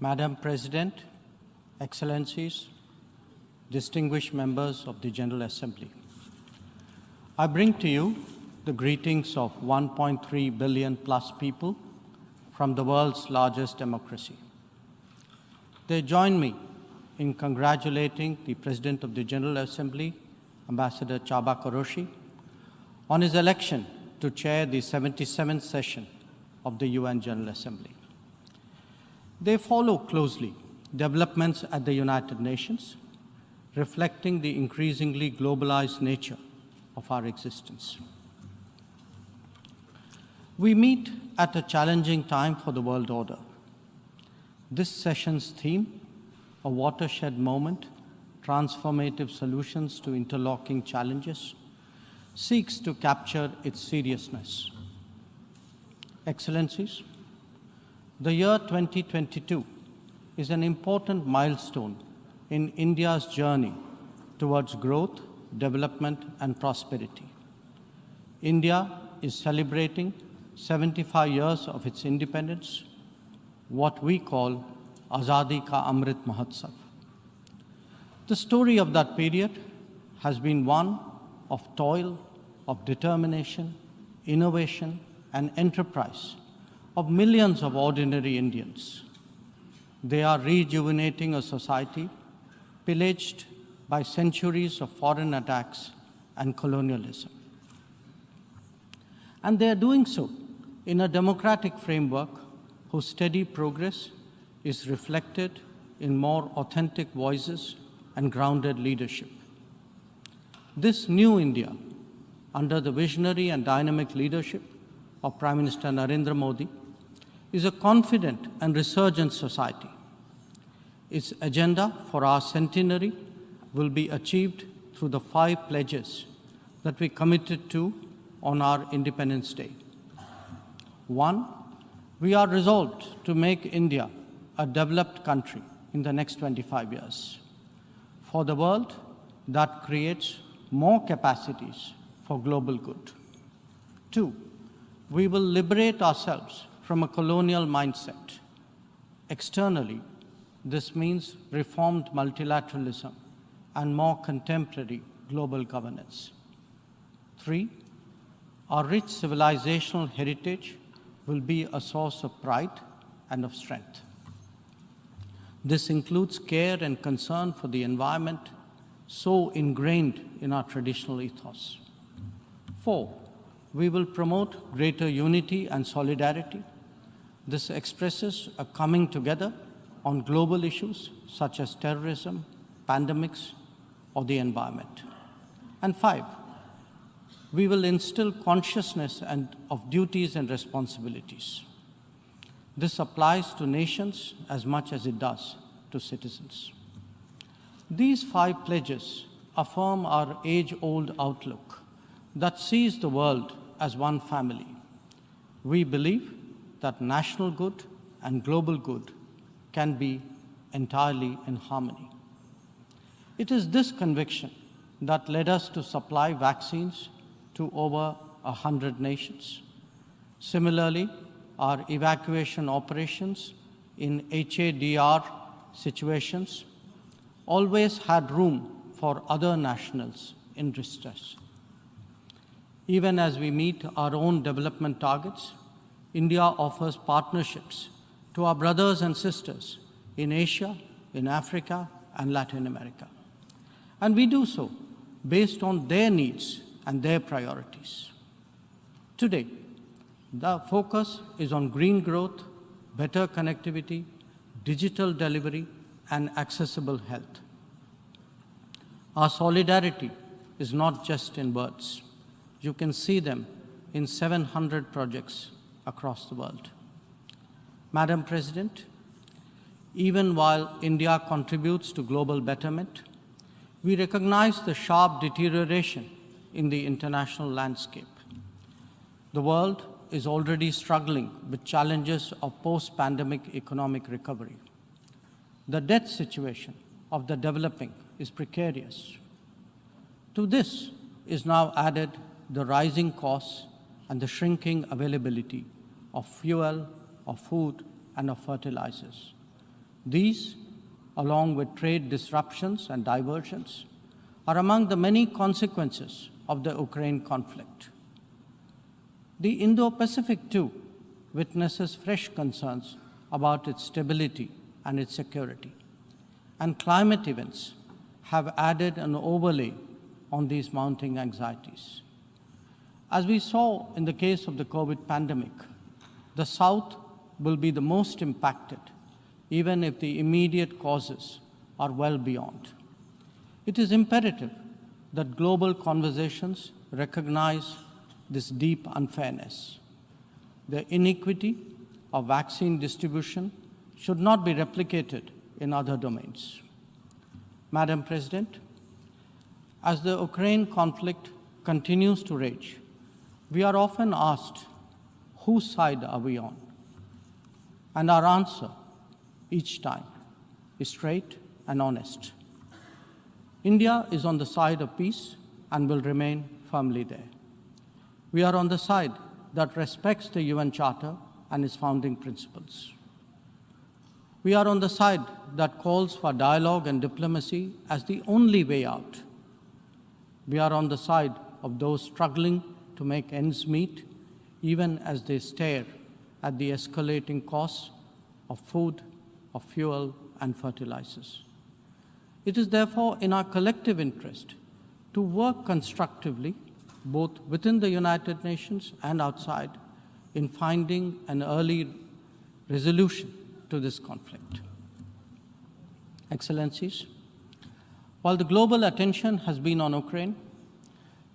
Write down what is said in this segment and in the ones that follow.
Madam President, Excellencies, distinguished members of the General Assembly, I bring to you the greetings of 1.3 billion plus people from the world's largest democracy. They join me in congratulating the President of the General Assembly, Ambassador Csaba Kőrösi, on his election to chair the 77th session of the UN General Assembly. They follow closely developments at the United Nations, reflecting the increasingly globalized nature of our existence. We meet at a challenging time for the world order. This session's theme, a watershed moment, transformative solutions to interlocking challenges, seeks to capture its seriousness. Excellencies, the year 2022 is an important milestone in India's journey towards growth, development, and prosperity. India is celebrating 75 years of its independence, what we call Azadi Ka Amrit Mahotsav. The story of that period has been one of toil, of determination, innovation, and enterprise of millions of ordinary Indians. They are rejuvenating a society pillaged by centuries of foreign attacks and colonialism. And they are doing so in a democratic framework whose steady progress is reflected in more authentic voices and grounded leadership. This new India, under the visionary and dynamic leadership of Prime Minister Narendra Modi, is a confident and resurgent society. Its agenda for our centenary will be achieved through the 5 pledges that we committed to on our Independence Day. 1, we are resolved to make India a developed country in the next 25 years. For the world, that creates more capacities for global good. 2, we will liberate ourselves from a colonial mindset. Externally, this means reformed multilateralism and more contemporary global governance. 3, our rich civilizational heritage will be a source of pride and of strength. This includes care and concern for the environment, so ingrained in our traditional ethos. 4, we will promote greater unity and solidarity. This expresses a coming together on global issues such as terrorism, pandemics, or the environment. And 5, we will instill consciousness of duties and responsibilities. This applies to nations as much as it does to citizens. These 5 pledges affirm our age-old outlook that sees the world as one family. We believe that national good and global good can be entirely in harmony. It is this conviction that led us to supply vaccines to over 100 nations. Similarly, our evacuation operations in HADR situations always had room for other nationals in distress. Even as we meet our own development targets, India offers partnerships to our brothers and sisters in Asia, in Africa, and Latin America. And we do so based on their needs and their priorities. Today, the focus is on green growth, better connectivity, digital delivery, and accessible health. Our solidarity is not just in words. You can see them in 700 projects across the world. Madam President, even while India contributes to global betterment, we recognize the sharp deterioration in the international landscape. The world is already struggling with challenges of post-pandemic economic recovery. The debt situation of the developing is precarious. To this is now added the rising costs and the shrinking availability of fuel, of food, and of fertilizers. These, along with trade disruptions and diversions, are among the many consequences of the Ukraine conflict. The Indo-Pacific, too, witnesses fresh concerns about its stability and its security, and climate events have added an overlay on these mounting anxieties. As we saw in the case of the COVID pandemic, the South will be the most impacted, even if the immediate causes are well beyond. It is imperative that global conversations recognize this deep unfairness. The inequity of vaccine distribution should not be replicated in other domains. Madam President, as the Ukraine conflict continues to rage, we are often asked, whose side are we on? And our answer each time is straight and honest. India is on the side of peace and will remain firmly there. We are on the side that respects the UN Charter and its founding principles. We are on the side that calls for dialogue and diplomacy as the only way out. We are on the side of those struggling to make ends meet, even as they stare at the escalating costs of food, of fuel, and fertilizers. It is therefore in our collective interest to work constructively, both within the United Nations and outside, in finding an early resolution to this conflict. Excellencies, while the global attention has been on Ukraine,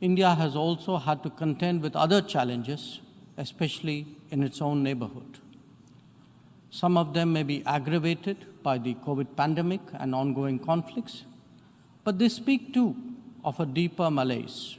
India has also had to contend with other challenges, especially in its own neighborhood. Some of them may be aggravated by the COVID pandemic and ongoing conflicts, but they speak too of a deeper malaise.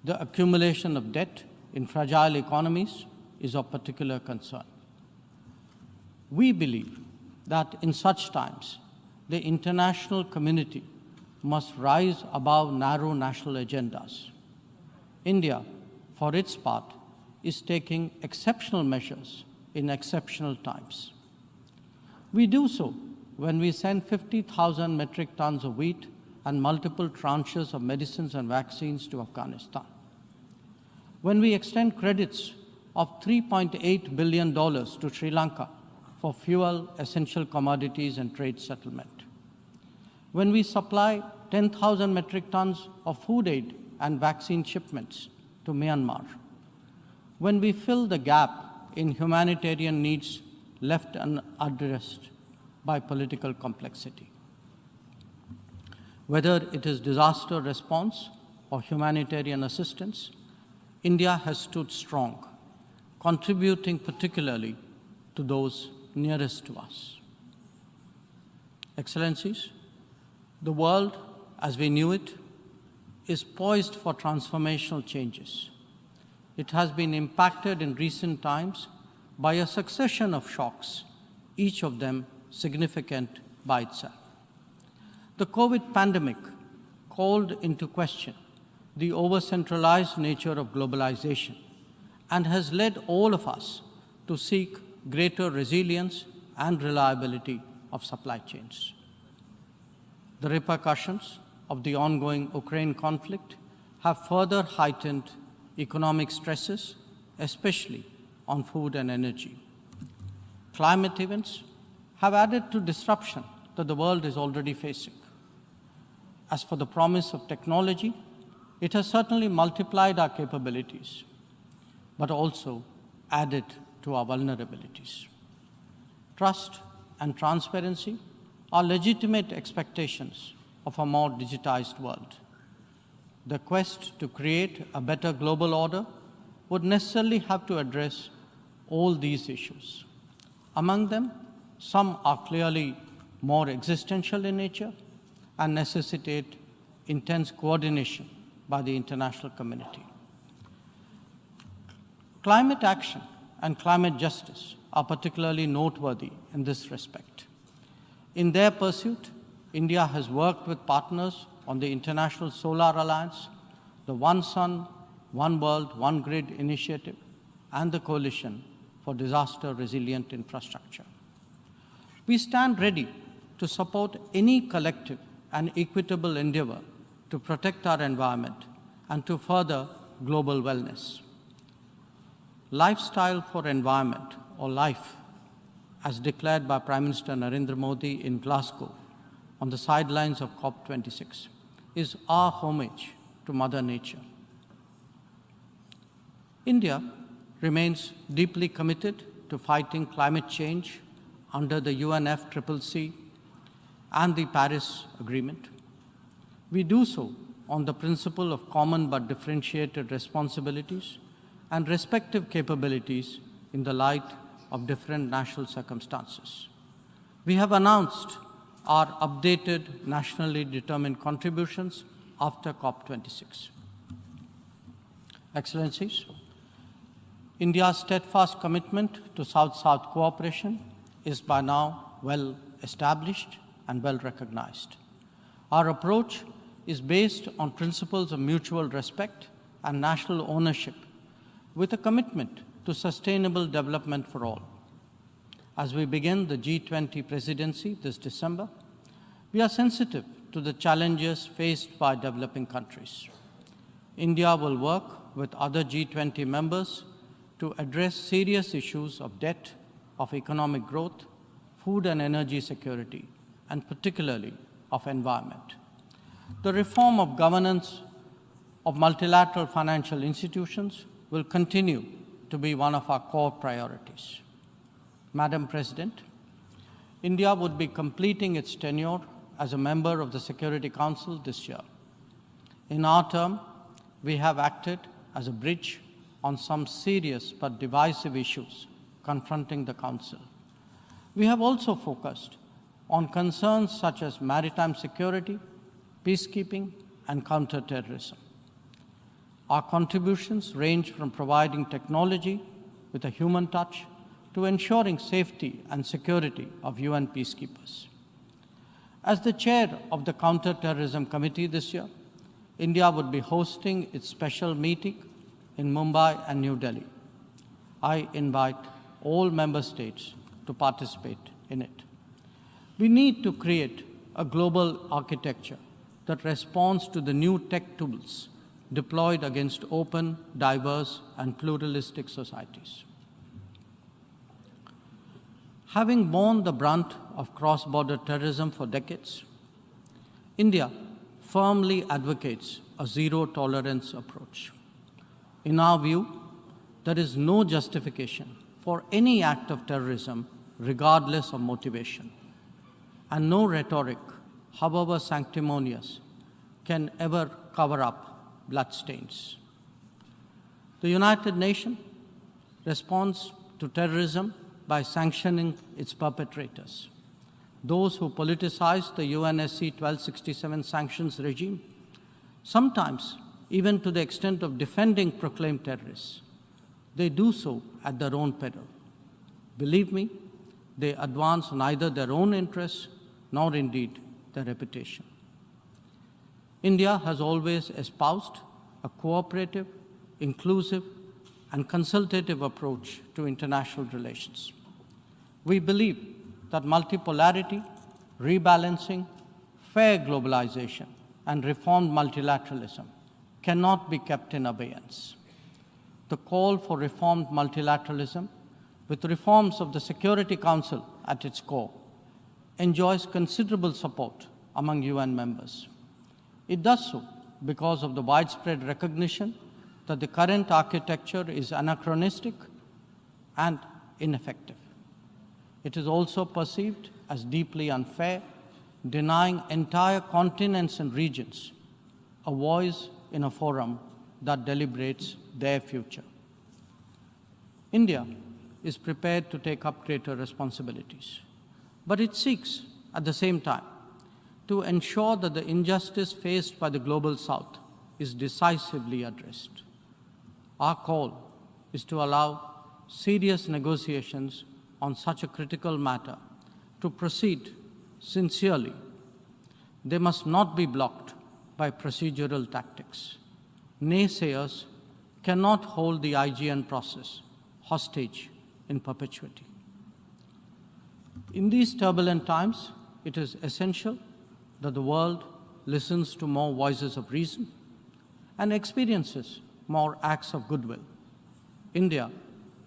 The accumulation of debt in fragile economies is of particular concern. We believe that in such times, the international community must rise above narrow national agendas. India, for its part, is taking exceptional measures in exceptional times. We do so when we send 50,000 metric tons of wheat and multiple tranches of medicines and vaccines to Afghanistan. When we extend credits of $3.8 billion to Sri Lanka for fuel, essential commodities, and trade settlement. When we supply 10,000 metric tons of food aid and vaccine shipments to Myanmar. When we fill the gap in humanitarian needs left unaddressed by political complexity. Whether it is disaster response or humanitarian assistance, India has stood strong, contributing particularly to those nearest to us. Excellencies, the world as we knew it is poised for transformational changes. It has been impacted in recent times by a succession of shocks, each of them significant by itself. The COVID pandemic called into question the over-centralized nature of globalization and has led all of us to seek greater resilience and reliability of supply chains. The repercussions of the ongoing Ukraine conflict have further heightened economic stresses, especially on food and energy. Climate events have added to disruption that the world is already facing. As for the promise of technology, it has certainly multiplied our capabilities, but also added to our vulnerabilities. Trust and transparency are legitimate expectations of a more digitized world. The quest to create a better global order would necessarily have to address all these issues. Among them, some are clearly more existential in nature and necessitate intense coordination by the international community. Climate action and climate justice are particularly noteworthy in this respect. In their pursuit, India has worked with partners on the International Solar Alliance, the One Sun, One World, One Grid initiative, and the Coalition for Disaster Resilient Infrastructure. We stand ready to support any collective and equitable endeavor to protect our environment and to further global wellness. Lifestyle for environment, or LIFE, as declared by Prime Minister Narendra Modi in Glasgow on the sidelines of COP26, is our homage to Mother Nature. India remains deeply committed to fighting climate change under the UNFCCC and the Paris Agreement. We do so on the principle of common but differentiated responsibilities and respective capabilities in the light of different national circumstances. We have announced our updated nationally determined contributions after COP26. Excellencies, India's steadfast commitment to South-South cooperation is by now well established and well recognized. Our approach is based on principles of mutual respect and national ownership, with a commitment to sustainable development for all. As we begin the G20 presidency this December, we are sensitive to the challenges faced by developing countries. India will work with other G20 members to address serious issues of debt, of economic growth, food and energy security, and particularly of environment. The reform of governance of multilateral financial institutions will continue to be one of our core priorities. Madam President, India would be completing its tenure as a member of the Security Council this year. In our term, we have acted as a bridge on some serious but divisive issues confronting the Council. We have also focused on concerns such as maritime security, peacekeeping, and counterterrorism. Our contributions range from providing technology with a human touch to ensuring safety and security of UN peacekeepers. As the chair of the Counterterrorism Committee this year, India would be hosting its special meeting in Mumbai and New Delhi. I invite all member states to participate in it. We need to create a global architecture that responds to the new tech tools deployed against open, diverse, and pluralistic societies. Having borne the brunt of cross-border terrorism for decades, India firmly advocates a zero-tolerance approach. In our view, there is no justification for any act of terrorism regardless of motivation, and no rhetoric, however sanctimonious, can ever cover up bloodstains. The United Nations responds to terrorism by sanctioning its perpetrators. Those who politicize the UNSC 1267 sanctions regime, sometimes even to the extent of defending proclaimed terrorists, they do so at their own peril. Believe me, they advance neither their own interests nor indeed their reputation. India has always espoused a cooperative, inclusive, and consultative approach to international relations. We believe that multipolarity, rebalancing, fair globalization, and reformed multilateralism cannot be kept in abeyance. The call for reformed multilateralism, with reforms of the Security Council at its core, enjoys considerable support among UN members. It does so because of the widespread recognition that the current architecture is anachronistic and ineffective. It is also perceived as deeply unfair, denying entire continents and regions a voice in a forum that deliberates their future. India is prepared to take up greater responsibilities, but it seeks, at the same time, to ensure that the injustice faced by the Global South is decisively addressed. Our call is to allow serious negotiations on such a critical matter to proceed sincerely. They must not be blocked by procedural tactics. Naysayers cannot hold the IGN process hostage in perpetuity. In these turbulent times, it is essential that the world listens to more voices of reason and experiences more acts of goodwill. India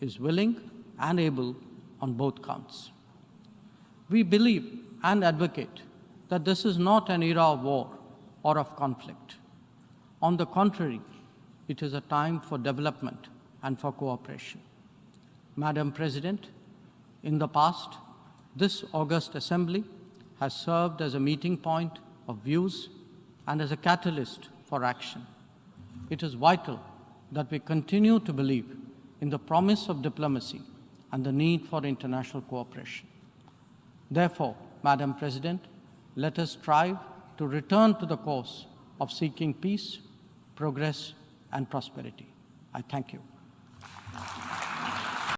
is willing and able on both counts. We believe and advocate that this is not an era of war or of conflict. On the contrary, it is a time for development and for cooperation. Madam President, in the past, this august assembly has served as a meeting point of views and as a catalyst for action. It is vital that we continue to believe in the promise of diplomacy and the need for international cooperation. Therefore, Madam President, let us strive to return to the course of seeking peace, progress, and prosperity. I thank you.